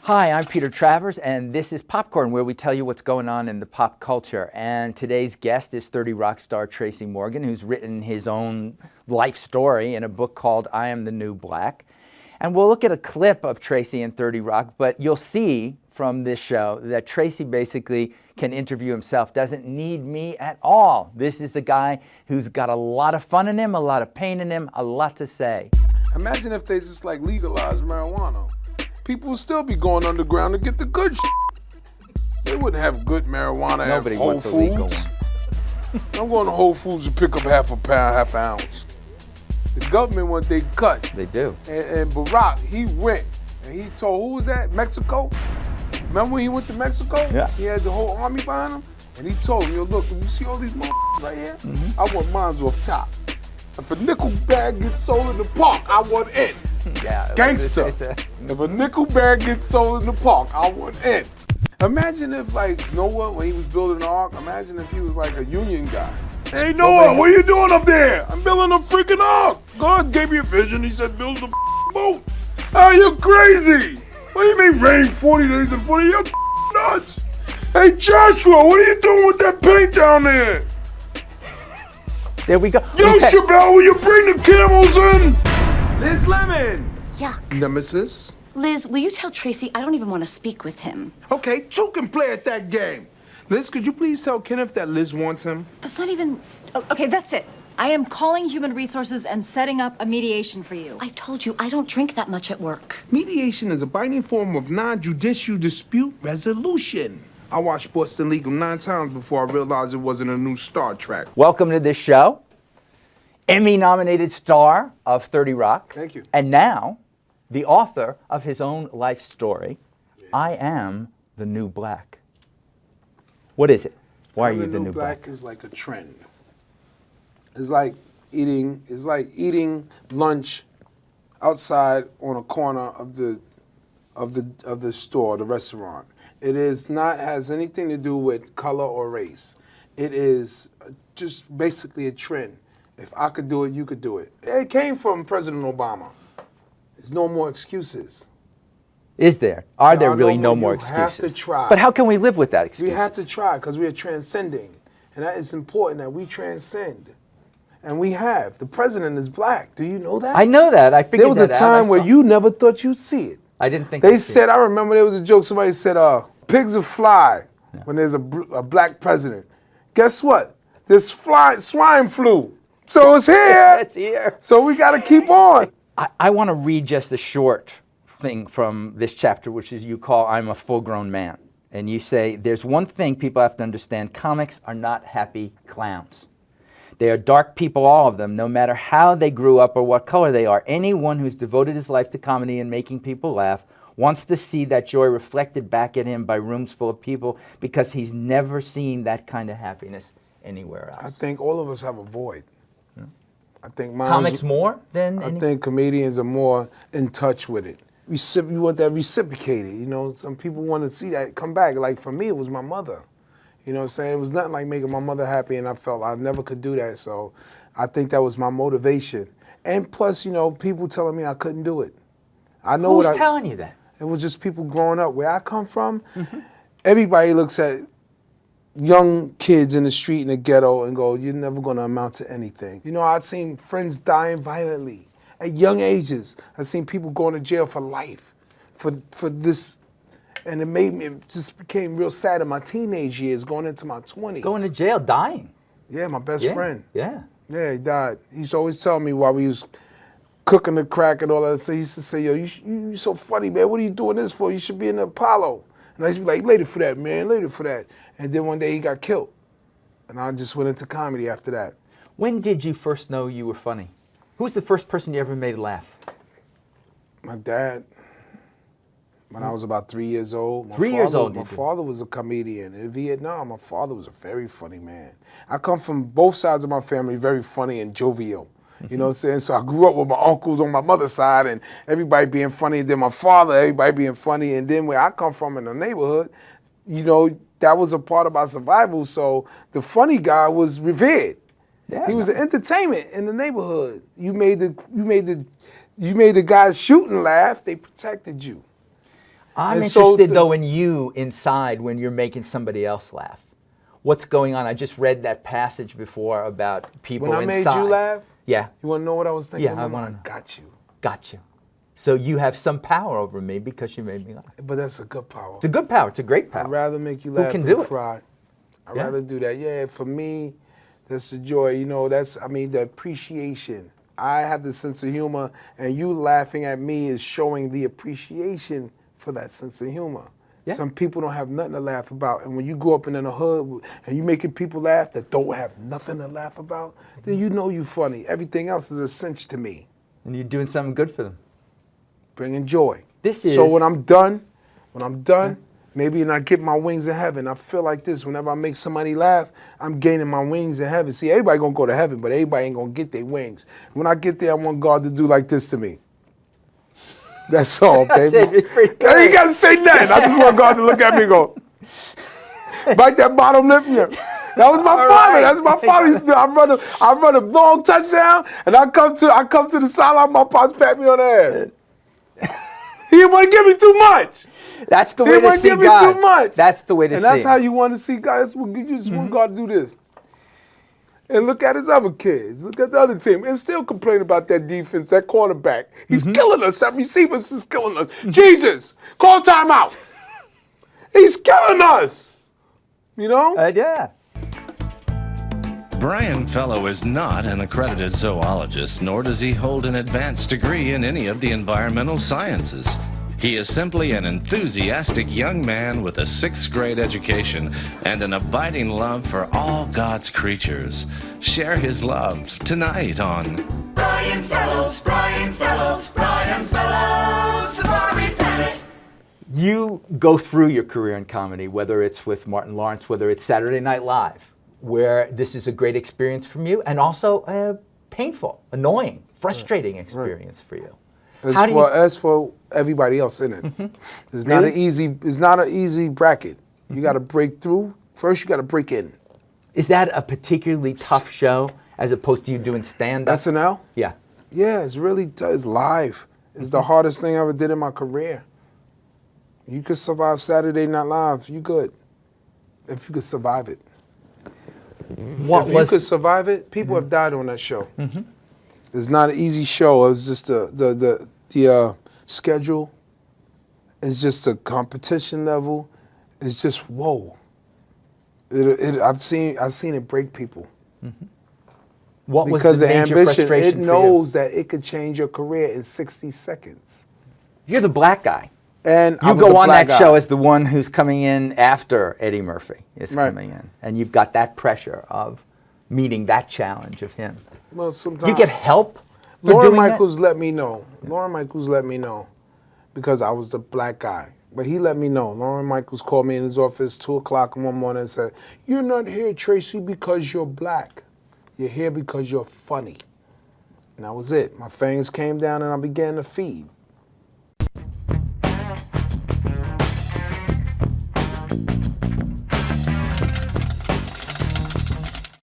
Hi, I'm Peter Travers, and this is Popcorn, where we tell you what's going on in the pop culture. And today's guest is 30 Rock star Tracy Morgan, who's written his own life story in a book called I Am the New Black. And we'll look at a clip of Tracy in 30 Rock, but you'll see from this show that Tracy basically can interview himself, doesn't need me at all. This is the guy who's got a lot of fun in him, a lot of pain in him, a lot to say. Imagine if they just legalized marijuana. People would still be going underground to get the good shit. They wouldn't have good marijuana at Whole Foods. I'm going to Whole Foods to pick up half a pound, half an ounce. The government want they cut. They do. And Barack, he went and he told, who was that? Mexico? Remember when he went to Mexico? Yeah. He had the whole army behind him? And he told him, yo, look, you see all these motherfuckers right here? I want mine off top. If a nickel bag gets sold in the park, I want it. Yeah, Gangster. If a nickel bag gets sold in the park, I want it. Imagine if, Noah, when he was building the ark, imagine if he was like a union guy. Hey, Noah, what are you doing up there? I'm building a freaking ark. God gave me a vision. He said, build the boat. Oh, you're crazy. What do you mean rain 40 days and 40? You're nuts. Hey, Joshua, what are you doing with that paint down there? There we go. Yo, Chabelle, will you bring the camels in? Liz Lemon. Yuck. Nemesis. Liz, will you tell Tracy I don't even want to speak with him? Okay, two can play at that game. Liz, could you please tell Kenneth that Liz wants him? That's not even... Okay, that's it. I am calling Human Resources and setting up a mediation for you. I told you, I don't drink that much at work. Mediation is a binding form of non-judicial dispute resolution. I watched Boston Legal 9 times before I realized it wasn't a new Star Trek. Welcome to this show. Emmy-nominated star of 30 Rock. Thank you. And now, the author of his own life story, I Am the New Black. What is it? Why are you the new black? Is like a trend. It's like eating lunch outside on a corner of the store, the restaurant. It is not has anything to do with color or race. It is just basically a trend. If I could do it, you could do it. It came from President Obama. There's no more excuses. Is there? Are there really no more excuses? You have to try. But how can we live with that excuse? We have to try because we are transcending. And that is important that we transcend. And we have. The president is black. Do you know that? I know that. I figured that out. There was a time where you never thought you'd see it. I didn't think they said, I remember there was a joke, somebody said, pigs will fly when there's a black president. Guess what? There's swine flu. So it's here. It's here. So we got to keep on. I want to read just a short thing from this chapter, which is you call I'm a full-grown man. And you say, there's one thing people have to understand. Comics are not happy clowns. They are dark people, all of them, no matter how they grew up or what color they are. Anyone who's devoted his life to comedy and making people laugh wants to see that joy reflected back at him by rooms full of people because he's never seen that kind of happiness anywhere else. I think all of us have a void. I think comics more than I think comedians are more in touch with it. You want that reciprocated, you know? Some people want to see that come back. Like for me, it was my mother. You know what I'm saying? It was nothing like making my mother happy, and I felt I never could do that. So I think that was my motivation. And plus, you know, people telling me I couldn't do it. I know Who's telling you that? It was just people growing up. Where I come from, everybody looks at young kids in the street in the ghetto and go, you're never going to amount to anything. You know, I've seen friends dying violently at young ages. I've seen people going to jail for life for this. And it just became real sad in my teenage years, going into my 20s. Going to jail, dying? Yeah, my best friend. Yeah. Yeah, he died. He used to always tell me while we was cooking the crack and all that. So he used to say, yo, you so funny, man. What are you doing this for? You should be in the Apollo. And I used to be like, later for that, man, later for that. And then one day he got killed. And I just went into comedy after that. When did you first know you were funny? Who's the first person you ever made laugh? My dad. When I was about 3 years old. My father was a comedian. In Vietnam, my father was a very funny man. I come from both sides of my family, very funny and jovial. You know what I'm saying? So I grew up with my uncles on my mother's side and everybody being funny. And then my father, everybody being funny. And then where I come from in the neighborhood, you know, that was a part of my survival. So the funny guy was revered. Yeah, he was an entertainment in the neighborhood. You made the guys shooting laugh. They protected you. I'm And so interested, though, in you inside when you're making somebody else laugh. What's going on? I just read that passage before about people when I inside. made you laugh, Yeah. you want to know what I was thinking? Yeah, I want to know. Got you. Got you. So you have some power over me because you made me laugh. But that's a good power. It's a good power. It's a great power. I'd rather make you laugh Who can than do it? cry. I'd Yeah. rather do that. Yeah, for me, that's the joy. You know, the appreciation. I have the sense of humor, and you laughing at me is showing the appreciation for that sense of humor. Yeah. Some people don't have nothing to laugh about, and when you grow up in the hood and you making people laugh that don't have nothing to laugh about, then you know you funny. Everything else is a cinch to me. And you're doing something good for them. Bringing joy. This is... So when I'm done, maybe and I get my wings in heaven, I feel like this. Whenever I make somebody laugh, I'm gaining my wings in heaven. See, everybody gonna go to heaven, but everybody ain't gonna get their wings. When I get there, I want God to do like this to me. That's all, baby. That's it. It's pretty good. I ain't gotta say nothing. I just want God to look at me and go, bite that bottom lip. Yeah. That was my All father. right. That's what my father used to do. I run a long touchdown, and I come to the sideline. My pops pat me on the head. He didn't want to give me too much. That's the He way to wouldn't see give me God. too much. That's the way to see And that's him. how you want to see God. That's what, you just want God to do this. And look at his other kids. Look at the other team. And still complain about that defense, that cornerback. He's killing us. That receiver is killing us. Jesus, call timeout. He's killing us. You know? Yeah. Brian Fellow is not an accredited zoologist, nor does he hold an advanced degree in any of the environmental sciences. He is simply an enthusiastic young man with a 6th grade education and an abiding love for all God's creatures. Share his love tonight on Brian Fellows, Brian Fellows, Brian Fellows, Safari Planet. You go through your career in comedy, whether it's with Martin Lawrence, whether it's Saturday Night Live, where this is a great experience from you, and also a painful, annoying, frustrating experience for you. As for everybody else in it, it's not an easy bracket. You got to break through. First, you got to break in. Is that a particularly tough show as opposed to you doing stand-up? SNL? Yeah. Yeah, it's live. It's the hardest thing I ever did in my career. You could survive Saturday Night Live. You good. If you could survive it. If you could survive it, people have died on that show. It's not an easy show. It was just the schedule. It's just a competition level. It's just whoa. I've seen it break people. What was Because the the major ambition, frustration it for you? knows that it could change your career in 60 seconds. You're the black guy. And You go on that show as the one who's coming in after Eddie Murphy is coming in. And you've got that pressure of meeting that challenge of him. Well, sometimes You get help for Lauren doing Michaels let me know. Lauren Michaels let me know because I was the black guy. But he let me know. Lauren Michaels called me in his office 2 o'clock one morning and said, "You're not here, Tracy, because you're black. You're here because you're funny." And that was it. My fangs came down and I began to feed.